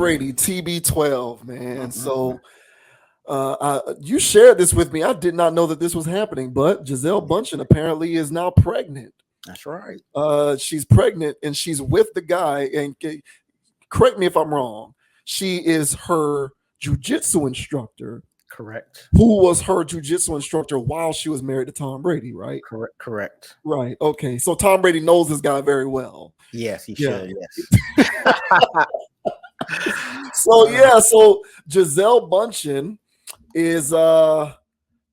Brady, TB12, man. Mm-mm-mm. So you shared this with me. I did not know that this was happening, but Giselle Yeah, Bundchen apparently is now pregnant. that's right. She's pregnant and she's with the guy. And correct me if I'm wrong. She is her jujitsu instructor, Correct. who was her jujitsu instructor while she was married to Tom Brady, right? Correct. Correct. Right. Okay. So Tom Brady knows this guy very well. Yes, he Yeah. should. Yes. So yeah. So Giselle Bundchen is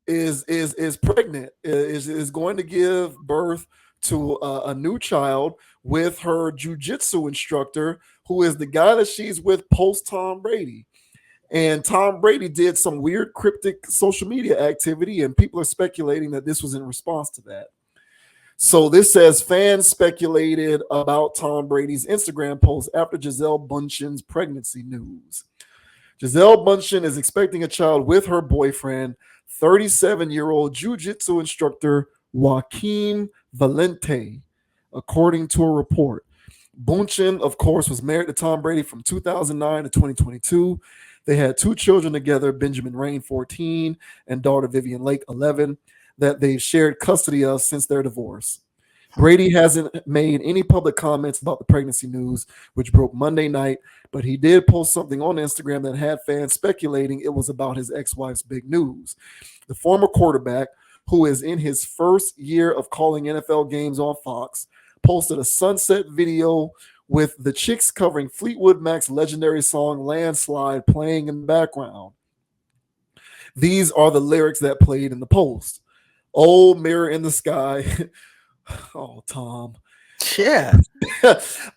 is pregnant, is going to give birth to a new child with her jujitsu instructor, who is the guy that she's with post Tom Brady. And Tom Brady did some weird cryptic social media activity, and people are speculating that this was in response to that. So this says fans speculated about Tom Brady's Instagram post after Giselle Bundchen's pregnancy news. Giselle Bundchen is expecting a child with her boyfriend, 37-year-old jiu-jitsu instructor Joaquin Valente, according to a report. Bundchen, of course, was married to Tom Brady from 2009 to 2022. They had two children together, Benjamin Rain, 14, and daughter Vivian Lake, 11, that they've shared custody of since their divorce. Brady hasn't made any public comments about the pregnancy news, which broke Monday night, but he did post something on Instagram that had fans speculating it was about his ex wife's big news. The former quarterback, who is in his first year of calling NFL games on Fox, posted a sunset video with the Chicks covering Fleetwood Mac's legendary song Landslide playing in the background. These are the lyrics that played in the post. Oh, mirror in the sky. Oh, Tom. Yeah.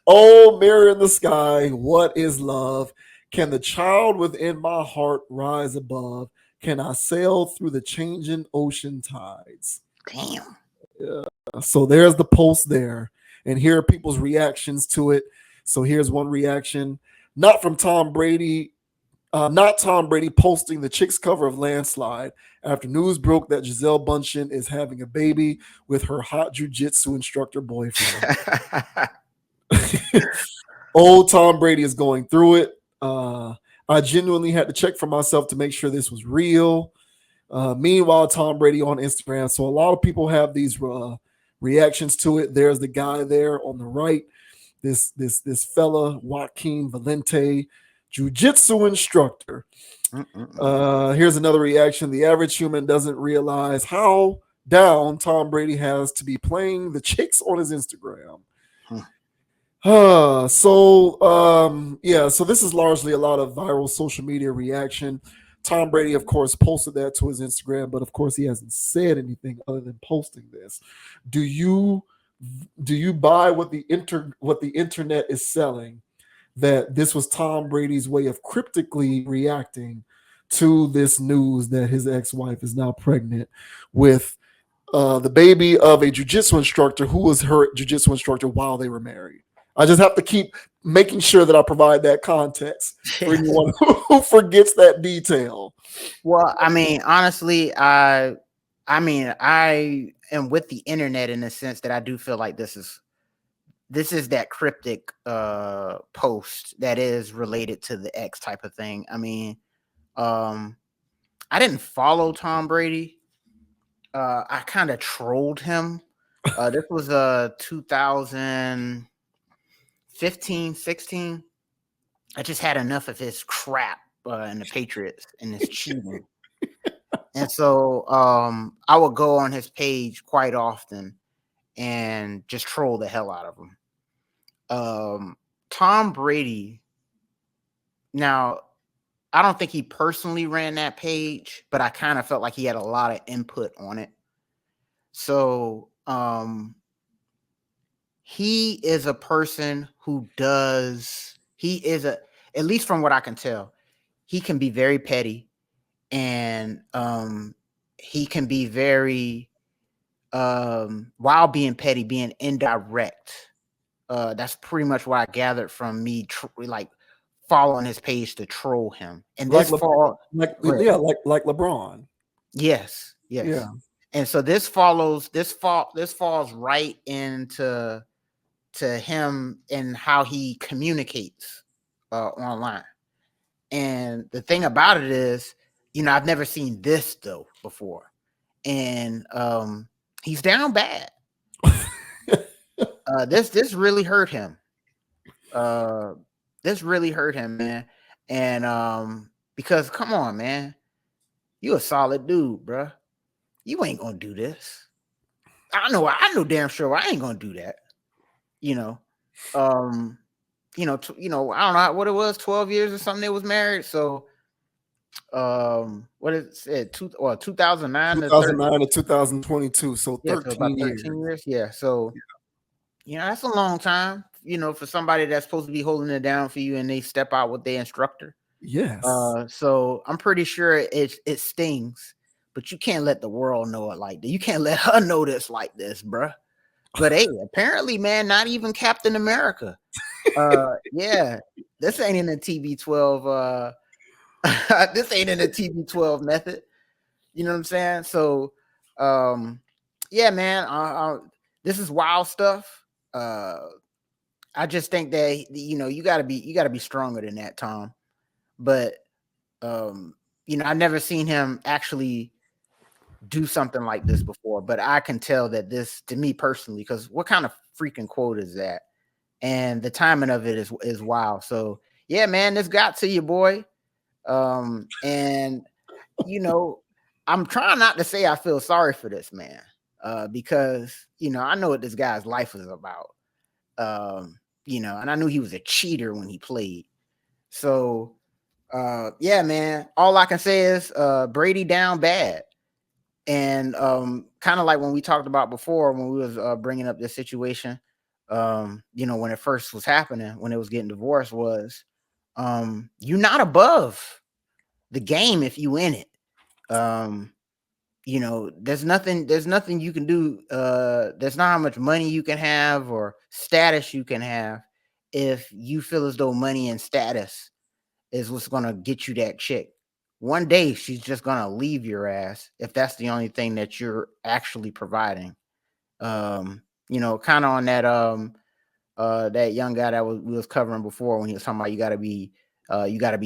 Oh, mirror in the sky, what is love? Can the child within my heart rise above? Can I sail through the changing ocean tides? Damn. So there's the post there. And here are people's reactions to it. So here's one reaction, not from Tom Brady, not Tom Brady posting the Chicks cover of Landslide after news broke that Giselle Bundchen is having a baby with her hot jujitsu instructor boyfriend. Old Tom Brady is going through it. I genuinely had to check for myself to make sure this was real. Meanwhile, Tom Brady on Instagram. So a lot of people have these reactions to it. There's the guy there on the right. This fella Joaquin Valente, jiu-jitsu instructor. Here's another reaction. The average human doesn't realize how down Tom Brady has to be playing the chicks on his Instagram. So this is largely a lot of viral social media reaction. Tom Brady, of course, posted that to his Instagram, but of course he hasn't said anything other than posting this. Do you buy what the internet is selling, that this was Tom Brady's way of cryptically reacting to this news that his ex-wife is now pregnant with the baby of a jiu-jitsu instructor who was her jiu-jitsu instructor while they were married? I just have to keep making sure that I provide that context for anyone who forgets that detail. Well, I mean, honestly, I am with the internet in the sense that I do feel like this is that cryptic post that is related to the X type of thing. I mean, I didn't follow Tom Brady. I kind of trolled him. This was 2015, 16. I just had enough of his crap and the Patriots and his cheating. And so I would go on his page quite often and just troll the hell out of him. Tom Brady, now, I don't think he personally ran that page, but I kind of felt like he had a lot of input on it. So he is a person who at least from what I can tell, he can be very petty, and he can be very while being petty, being indirect. That's pretty much what I gathered from me like following his page to troll him. And Like this fall, like LeBron. yes, Yeah. yes. And so this falls right into him and how he communicates online. And the thing about it is, I've never seen this though before, and he's down bad. This really hurt him. Uh, this really hurt him, man. And because come on, man, you a solid dude, bruh. You ain't gonna do this. I know damn sure I ain't gonna do that. You know, um, I don't know what it was, 12 years or something. They was married, so what is it, 2009 to 2009 to 2022, so yeah, so about 13 13 years. years. Yeah, so that's a long time. For somebody that's supposed to be holding it down for you, and they step out with their instructor. Yes. So I'm pretty sure it stings, but you can't let the world know it like that. You can't let her know this like this, bruh. But hey, apparently, man, not even Captain America. Yeah, this ain't in the TB12. This ain't in the TB12 method. You know what I'm saying? So, yeah, man, this is wild stuff. I just think that you gotta be stronger than that, Tom. But I never seen him actually do something like this before. But I can tell that this, to me personally, because what kind of freaking quote is that? And the timing of it is wild. So yeah, man, this got to you, boy. And you know, I'm trying not to say I feel sorry for this man, because I know what this guy's life is about. And I knew he was a cheater when he played. So yeah, man, all I can say is Brady down bad. And kind of like when we talked about before when we was bringing up this situation, when it first was happening, when it was getting divorced, was you're not above the game if you in it. Um, there's nothing you can do. There's not how much money you can have or status you can have if you feel as though money and status is what's gonna get you that chick. One day she's just gonna leave your ass if that's the only thing that you're actually providing. Kind of on that young guy that we was covering before when he was talking about you gotta be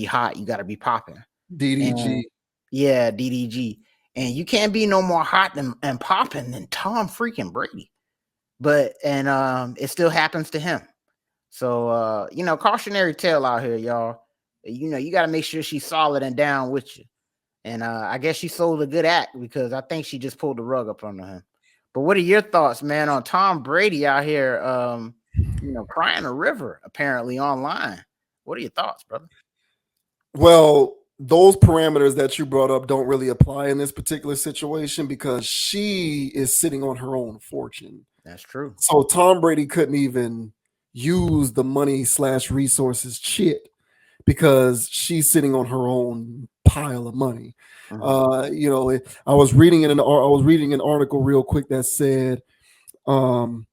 hot, you gotta be popping. And DDG. yeah, DDG. And you can't be no more hot and popping than Tom freaking Brady. But and it still happens to him. So cautionary tale out here, y'all. You got to make sure she's solid and down with you. And I guess she sold a good act because I think she just pulled the rug up under him. But what are your thoughts, man, on Tom Brady out here crying a river apparently online? What are your thoughts, brother? Well, those parameters that you brought up don't really apply in this particular situation because she is sitting on her own fortune. That's true. So Tom Brady couldn't even use the money slash resources shit because she's sitting on her own pile of money. Mhm. I was reading an article real quick that said um,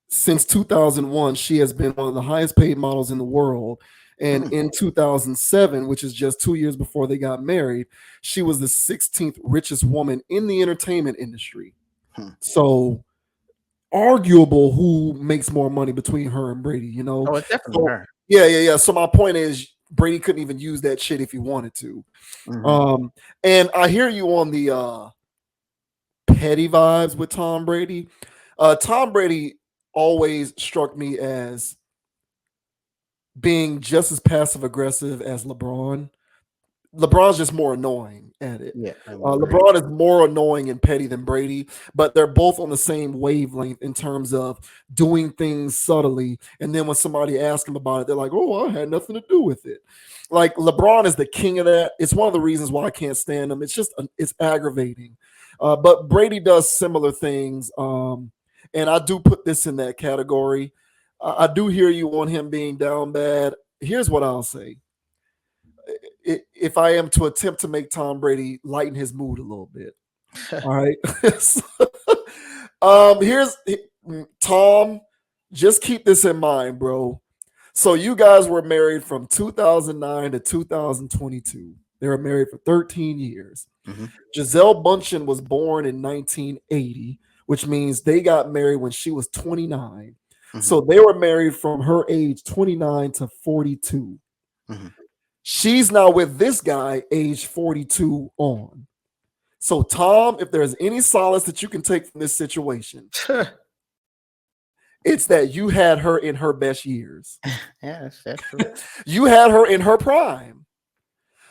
since 2001, she has been one of the highest paid models in the world. And Mhm. in 2007, which is just 2 years before they got married, she was the 16th richest woman in the entertainment industry. Hmm. So arguable who makes more money between her and Brady, you know? Oh, it's definitely So her. yeah. So my point is Brady couldn't even use that shit if he wanted to. Mhm. Um, and I hear you on the petty vibes with Tom Brady. Tom Brady always struck me as being just as passive aggressive as LeBron. LeBron's just more annoying at it. Yeah, I would agree. LeBron is more annoying and petty than Brady, but they're both on the same wavelength in terms of doing things subtly. And then when somebody asks him about it, they're like, "Oh, I had nothing to do with it." Like LeBron is the king of that. It's one of the reasons why I can't stand him. It's aggravating. But Brady does similar things, and I do put this in that category. I do hear you on him being down bad. Here's what I'll say if I am to attempt to make Tom Brady lighten his mood a little bit. All right. Here's Tom. Just keep this in mind, bro. So you guys were married from 2009 to 2022. They were married for 13 years. Mhm. Giselle Bundchen was born in 1980, which means they got married when she was 29. Mhm. So they were married from her age 29 to 42. Mhm. She's now with this guy, age 42 on. So, Tom, if there's any solace that you can take from this situation, it's that you had her in her best years. Yeah, that's true. You had her in her prime.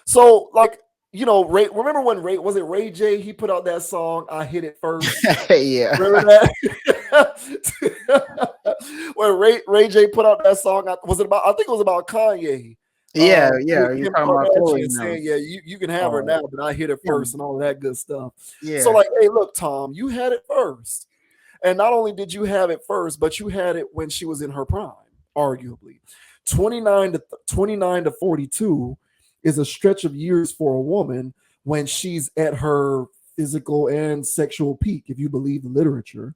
So, like, remember when Ray was it Ray J? He put out that song, "I Hit It First." Yeah. Remember that? When Ray J put out that song, was it about? I think it was about Kanye. Yeah, yeah. With You're Kim talking about Chloe Kardashian now. saying, "Yeah, you can have her Uh, now, but I hit it yeah, first and all that good stuff." So, yeah. like, hey, look, Tom, you had it first. And not only did you have it first, but you had it when she was in her prime, arguably. 29 to 42 is a stretch of years for a woman when she's at her physical and sexual peak, if you believe the literature.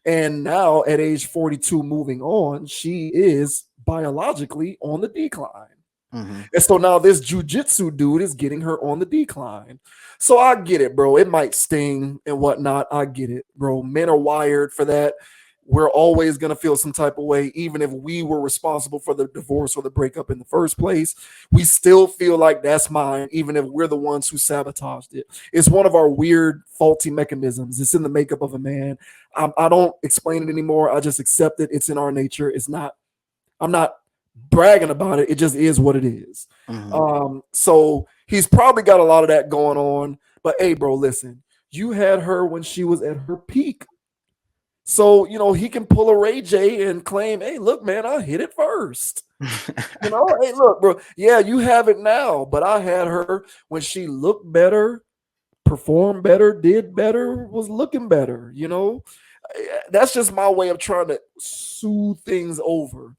And now at age 42, moving on, she is biologically on the decline. Hmm. And so now this jujitsu dude is getting her on the decline. So I get it, bro. It might sting and whatnot. I get it, bro. Men are wired for that. We're always going to feel some type of way, even if we were responsible for the divorce or the breakup in the first place. We still feel like that's mine, even if we're the ones who sabotaged it. It's one of our weird, faulty mechanisms. It's in the makeup of a man. I don't explain it anymore. I just accept it. It's in our nature. I'm not bragging about it. It just is what it is. Hmm. So he's probably got a lot of that going on. But hey, bro, listen, you had her when she was at her peak. So, he can pull a Ray J and claim, hey, look, man, I hit it first. Hey, look, bro. Yeah, you have it now, but I had her when she looked better, performed better, did better, was looking better. That's just my way of trying to soothe things over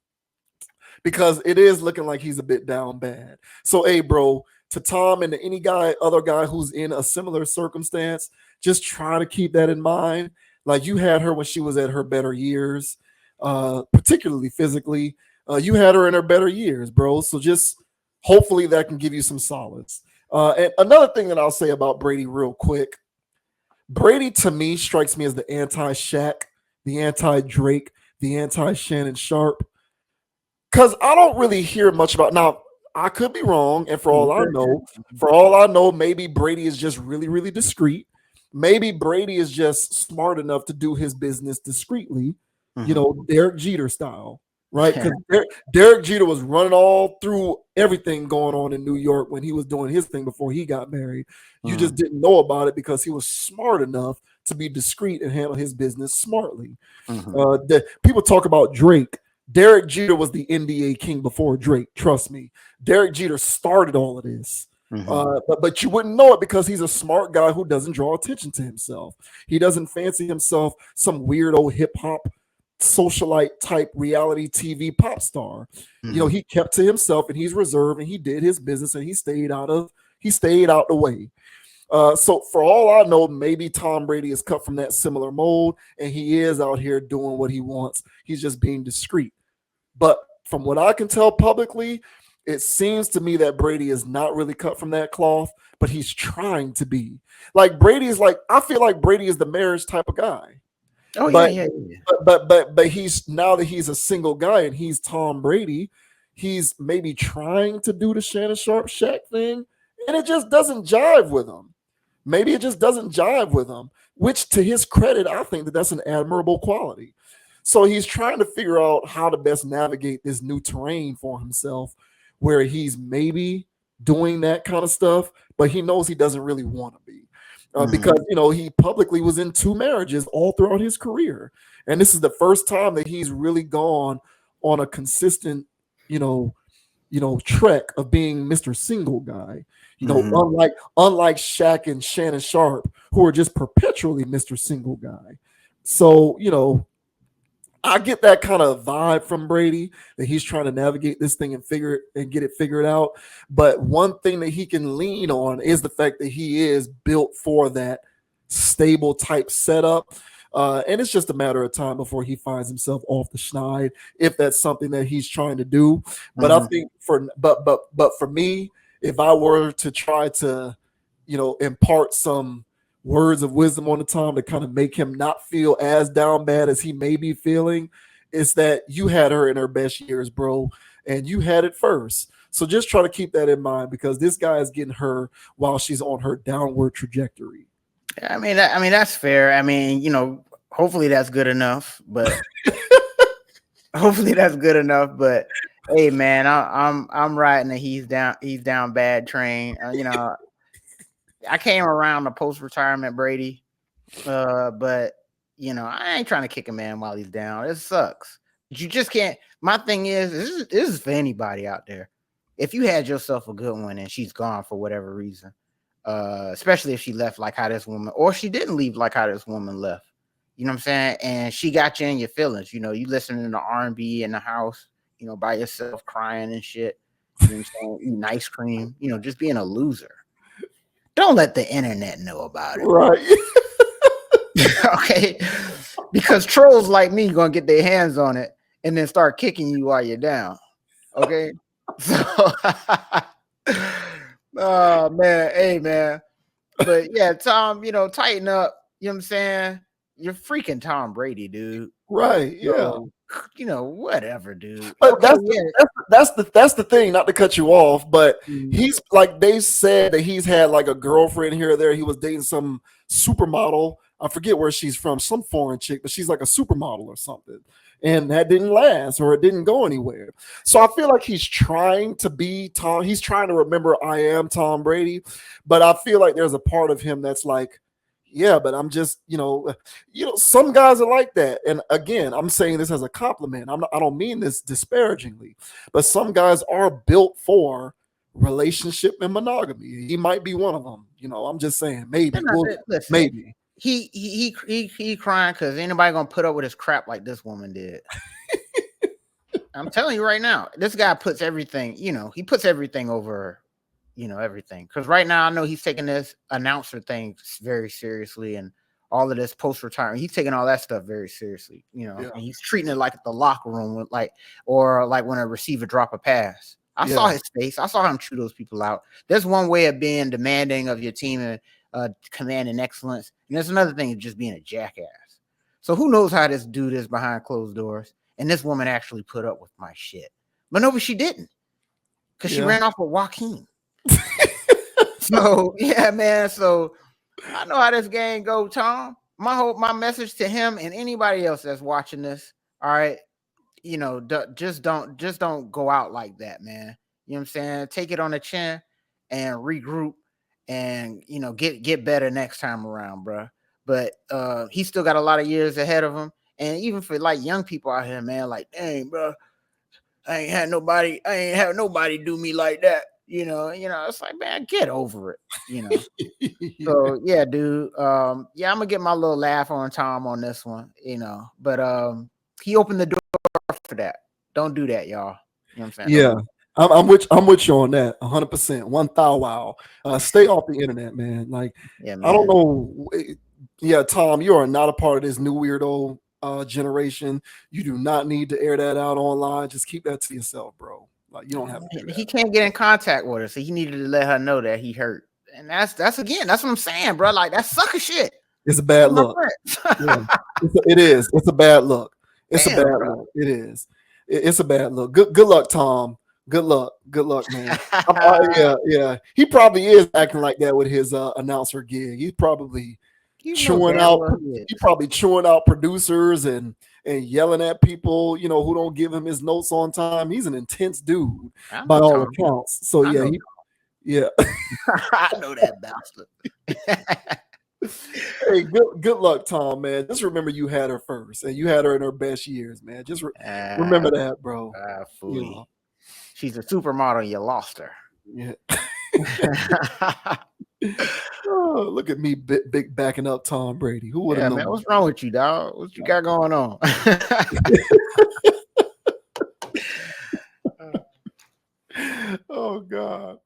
because it is looking like he's a bit down bad. So, hey, bro, to Tom and to any other guy who's in a similar circumstance, just try to keep that in mind. Like you had her when she was at her better years, particularly physically. You had her in her better years, bro. So just hopefully that can give you some solace. And another thing that I'll say about Brady, real quick, Brady to me strikes me as the anti Shaq, the anti Drake, the anti Shannon Sharp because I don't really hear much about now. I could be wrong, and You could. for all I know, maybe Brady is just really, really discreet. Maybe Brady is just smart enough to do his business discreetly, Hmm. Derek Jeter style, right? Because Derek Jeter was running all through everything going on in New York when he was doing his thing before he got married. You just Hmm. didn't know about it because he was smart enough to be discreet and handle his business smartly. Hmm. People talk about Drake. Derek Jeter was the NBA king before Drake. Trust me. Derek Jeter started all of this. Hmm. But you wouldn't know it because he's a smart guy who doesn't draw attention to himself. He doesn't fancy himself some weirdo hip hop socialite type reality TV pop star. Hmm. He kept to himself and he's reserved and he did his business and he stayed out the way. So for all I know, maybe Tom Brady is cut from that similar mold, and he is out here doing what he wants. He's just being discreet. But from what I can tell publicly, it seems to me that Brady is not really cut from that cloth, but he's trying to be. I feel like Brady is the marriage type of guy. Oh yeah, But yeah, yeah. but he's now that he's a single guy and he's Tom Brady, he's maybe trying to do the Shannon Sharp Shaq thing, and it just doesn't jive with him. Maybe it just doesn't jive with him, which to his credit, I think that that's an admirable quality. So he's trying to figure out how to best navigate this new terrain for himself, where he's maybe doing that kind of stuff, but he knows he doesn't really want to be. Hmm. Because he publicly was in two marriages all throughout his career, and this is the first time that he's really gone on a consistent, you know, trek of being Mr. Single Guy. Hmm. Unlike Shaq and Shannon Sharp, who are just perpetually Mr. Single Guy. So, I get that kind of vibe from Brady that he's trying to navigate this thing and figure it and get it figured out. But one thing that he can lean on is the fact that he is built for that stable type setup. And it's just a matter of time before he finds himself off the schneid, if that's something that he's trying to do. But I Hmm. think but for me, if I were to try to, impart some words of wisdom on the Tom to kind of make him not feel as down bad as he may be feeling, is that you had her in her best years, bro, and you had it first. So just try to keep that in mind because this guy is getting her while she's on her downward trajectory. I mean that's fair. I mean, hopefully that's good enough. But hopefully that's good enough. But hey, man, I'm riding the he's down bad train. I came around the post retirement Brady, but I ain't trying to kick a man while he's down. It sucks. But you just can't. My thing is, this is for anybody out there. If you had yourself a good one and she's gone for whatever reason, especially if she left like how this woman, or she didn't leave like how this woman left. You know what I'm saying? And she got you in your feelings. You listening to R&B in the house, by yourself crying and shit. You know what I'm saying? Eating ice cream, just being a loser. Don't let the internet know about it. Right. Okay? Because trolls like me gonna get their hands on it and then start kicking you while you're down. Okay? So oh man, hey man. But yeah, Tom, tighten up. You know what I'm saying? You're freaking Tom Brady, dude. Right. Yeah. So, whatever, dude. But Okay, yeah. that's the thing. Not to cut you off, but Mm. he's like they said that he's had like a girlfriend here or there. He was dating some supermodel. I forget where she's from, some foreign chick, but she's like a supermodel or something. And that didn't last or it didn't go anywhere. So I feel like he's trying to be Tom. He's trying to remember I am Tom Brady, but I feel like there's a part of him that's like, yeah, but I'm just, some guys are like that. And again, I'm saying this as a compliment. I don't mean this disparagingly, but some guys are built for relationship and monogamy. He might be one of them. I'm just saying, maybe. Listen, Maybe. he crying because ain't nobody gonna put up with his crap like this woman did. I'm telling you right now, this guy puts everything, he puts everything over, everything. Because right now, I know he's taking this announcer thing very seriously and all of this post retirement. He's taking all that stuff very seriously, Yeah. and he's treating it like the locker room, or like when a receiver drop a pass. I saw his face. I saw him chew those people out. There's one way of being demanding of your team and commanding excellence, and there's another thing of just being a jackass. So who knows how this dude is behind closed doors? And this woman actually put up with my shit, but no, but she didn't, because she ran off with Joaquin. So yeah, man. So I know how this game go, Tom. My message to him and anybody else that's watching this, all right, just don't go out like that, man. You know what I'm saying? Take it on the chin and regroup, and get better next time around, bro. But he's still got a lot of years ahead of him, and even for like young people out here, man, like, dang, bro, I ain't had nobody do me like that. It's like, man, get over it. So yeah, dude. Yeah, I'm gonna get my little laugh on Tom on this one, But he opened the door for that. Don't do that, y'all. You know what I'm saying? Yeah. I'm with you on that 100%. One thou wow. Stay off the internet, man. Like, Yeah, I don't man. know. Yeah, Tom, you are not a part of this new weirdo generation. You do not need to air that out online. Just keep that to yourself, bro. Like, you don't have to do He that. can't get in contact with her, so he needed to let her know that he hurt. And that's what I'm saying, bro. Like, that's sucker shit. It's a bad My look. friend. Yeah. It is. It's a bad look. It's a Damn, bad bro. look. It is. It's a bad look. Good luck, Tom. Good luck. Good luck, man. Yeah. He probably is acting like that with his announcer gig. He's probably You know chewing damn out. well he He is. probably chewing out producers and yelling at people, who don't give him his notes on time. He's an intense dude I by know all Tom. accounts. So I yeah, know. yeah. I know that bastard. Hey, good luck, Tom, man. Just remember you had her first, and you had her in her best years, man. Just remember that, bro. Fooey. She's a supermodel. You lost her. Yeah. Oh, look at me, big backing up Tom Brady. Who would have Yeah, man. known? What's wrong with you, dog? What you got going on? Oh God.